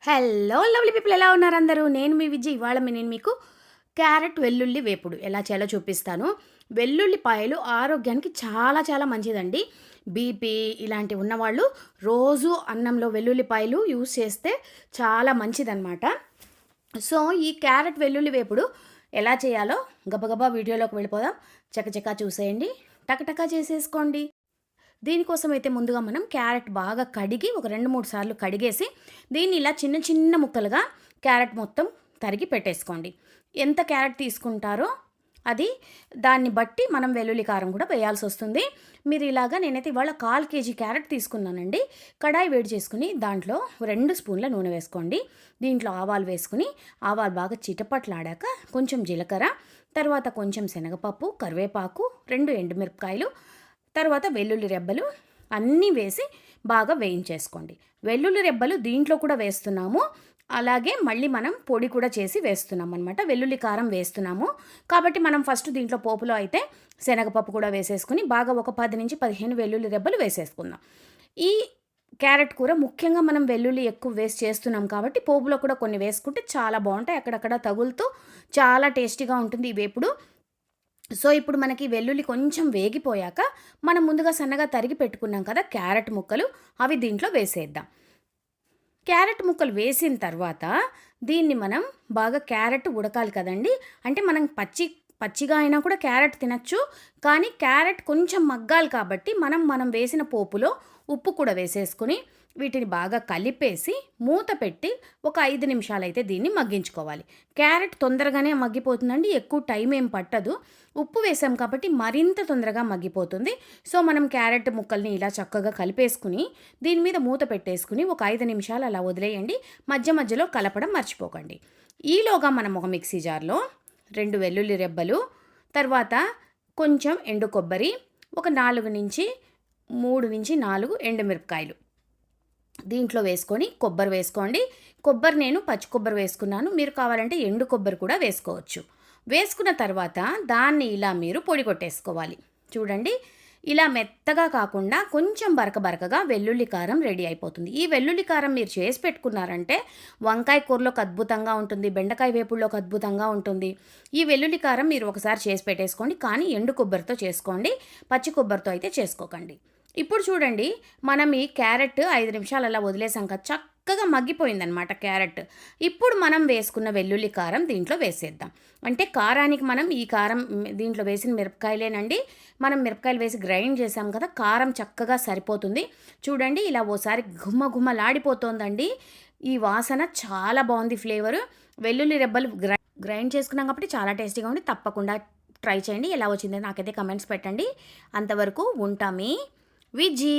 Hello lovely people, ఎలా ఉన్నారు అందరూ? నేను మీ విజయ్. ఇవాళ నేను మీకు క్యారెట్ వెల్లుల్లి వేపుడు ఎలా చేయాలో చూపిస్తాను. వెల్లుల్లిపాయలు ఆరోగ్యానికి చాలా చాలా మంచిదండి. బీపీ ఇలాంటివి ఉన్నవాళ్ళు రోజు అన్నంలో వెల్లుల్లిపాయలు యూస్ చేస్తే చాలా మంచిదన్నమాట. సో ఈ క్యారెట్ వెల్లుల్లి వేపుడు ఎలా చేయాలో గబగబా వీడియోలోకి వెళ్ళిపోదాం. చకచకా చూసేయండి, టకటకా చేసేసుకోండి. దీనికోసం అయితే ముందుగా మనం క్యారెట్ బాగా కడిగి ఒక 2-3 సార్లు కడిగేసి దీన్ని ఇలా చిన్న చిన్న ముక్కలుగా క్యారెట్ మొత్తం తరిగి పెట్టేసుకోండి. ఎంత క్యారెట్ తీసుకుంటారో అది దాన్ని బట్టి మనం వెల్లుల్లి కారం కూడా వేయాల్సి వస్తుంది. మీరు ఇలాగా నేనైతే ఇవాళ 1/4 కేజీ క్యారెట్ తీసుకున్నానండి. కడాయి వేడి చేసుకుని దాంట్లో 2 స్పూన్ల నూనె వేసుకోండి. దీంట్లో ఆవాలు వేసుకుని ఆవాలు బాగా చిటపట్లాడాక కొంచెం జీలకర్ర, తర్వాత కొంచెం శనగపప్పు, కరివేపాకు, 2 ఎండుమిరపకాయలు, తర్వాత వెల్లుల్లి రెబ్బలు అన్నీ వేసి బాగా వేయించేసుకోండి. వెల్లుల్లి రెబ్బలు దీంట్లో కూడా వేస్తున్నాము, అలాగే మళ్ళీ మనం పొడి కూడా చేసి వేస్తున్నాం అనమాట. వెల్లుల్లి కారం వేస్తున్నాము కాబట్టి మనం ఫస్ట్ దీంట్లో పోపులో అయితే శనగపప్పు కూడా వేసేసుకుని బాగా ఒక 10-15 వెల్లుల్లి రెబ్బలు వేసేసుకుందాం. ఈ క్యారెట్ కూర ముఖ్యంగా మనం వెల్లుల్లి ఎక్కువ వేస్ట్ చేస్తున్నాం కాబట్టి పోపులో కూడా కొన్ని వేసుకుంటే చాలా బాగుంటాయి. అక్కడక్కడ తగులుతూ చాలా టేస్టీగా ఉంటుంది ఈ వేపుడు. సో ఇప్పుడు మనకి వెల్లుల్లి కొంచెం వేగిపోయాక మనం ముందుగా సన్నగా తరిగి పెట్టుకున్నాం కదా క్యారెట్ ముక్కలు, అవి దీంట్లో వేసేద్దాం. క్యారెట్ ముక్కలు వేసిన తర్వాత దీన్ని మనం బాగా క్యారెట్ ఉడకాలి కదండి. అంటే మనం పచ్చిగా అయినా కూడా క్యారెట్ తినచ్చు, కానీ క్యారెట్ కొంచెం మగ్గాలి కాబట్టి మనం వేసిన పోపులో ఉప్పు కూడా వేసేసుకుని వీటిని బాగా కలిపేసి మూత పెట్టి ఒక 5 నిమిషాలు అయితే దీన్ని మగ్గించుకోవాలి. క్యారెట్ తొందరగానే మగ్గిపోతుందండి, ఎక్కువ టైం ఏం పట్టదు. ఉప్పు వేసాం కాబట్టి మరింత తొందరగా మగ్గిపోతుంది. సో మనం క్యారెట్ ముక్కల్ని ఇలా చక్కగా కలిపేసుకుని దీని మీద మూత పెట్టేసుకుని ఒక 5 నిమిషాలు అలా వదిలేయండి. మధ్య మధ్యలో కలపడం మర్చిపోకండి. ఈలోగా మనం ఒక మిక్సీ జార్లో 2 వెల్లుల్లి రెబ్బలు, తర్వాత కొంచెం ఎండు కొబ్బరి, ఒక 3-4 ఎండుమిరపకాయలు దీంట్లో వేసుకొని కొబ్బరి వేసుకోండి. కొబ్బరి నేను పచ్చి కొబ్బరి వేసుకున్నాను, మీరు కావాలంటే ఎండు కొబ్బరి కూడా వేసుకోవచ్చు. వేసుకున్న తర్వాత దాన్ని ఇలా మీరు పొడి కొట్టేసుకోవాలి. చూడండి, ఇలా మెత్తగా కాకుండా కొంచెం బరకగా వెల్లుల్లి కారం రెడీ అయిపోతుంది. ఈ వెల్లుల్లి కారం మీరు చేసి పెట్టుకున్నారంటే వంకాయ కూరలోకి అద్భుతంగా ఉంటుంది, బెండకాయ వేపుల్లోకి అద్భుతంగా ఉంటుంది. ఈ వెల్లుల్లి కారం మీరు ఒకసారి చేసి పెట్టేసుకోండి, కానీ ఎండు కొబ్బరితో చేసుకోండి, పచ్చి కొబ్బరితో అయితే చేసుకోకండి. ఇప్పుడు చూడండి, మనం ఈ క్యారెట్ 5 నిమిషాలు అలా వదిలేసాం కదా, చక్కగా మగ్గిపోయిందనమాట క్యారెట్. ఇప్పుడు మనం వేసుకున్న వెల్లుల్లి కారం దీంట్లో వేసేద్దాం. అంటే కారానికి మనం ఈ కారం దీంట్లో వేసిన మిరపకాయలేనండి, మనం మిరపకాయలు వేసి గ్రైండ్ చేసాం కదా, కారం చక్కగా సరిపోతుంది. చూడండి, ఇలా ఓసారి గుమ్మలాడిపోతుందండి. ఈ వాసన చాలా బాగుంది, ఫ్లేవరు. వెల్లుల్లి రెబ్బలు గ్రైండ్ చేసుకున్నాం కాబట్టి చాలా టేస్టీగా ఉంది. తప్పకుండా ట్రై చేయండి. ఎలా వచ్చిందో నాకైతే కమెంట్స్ పెట్టండి. అంతవరకు ఉంటామి విజీ.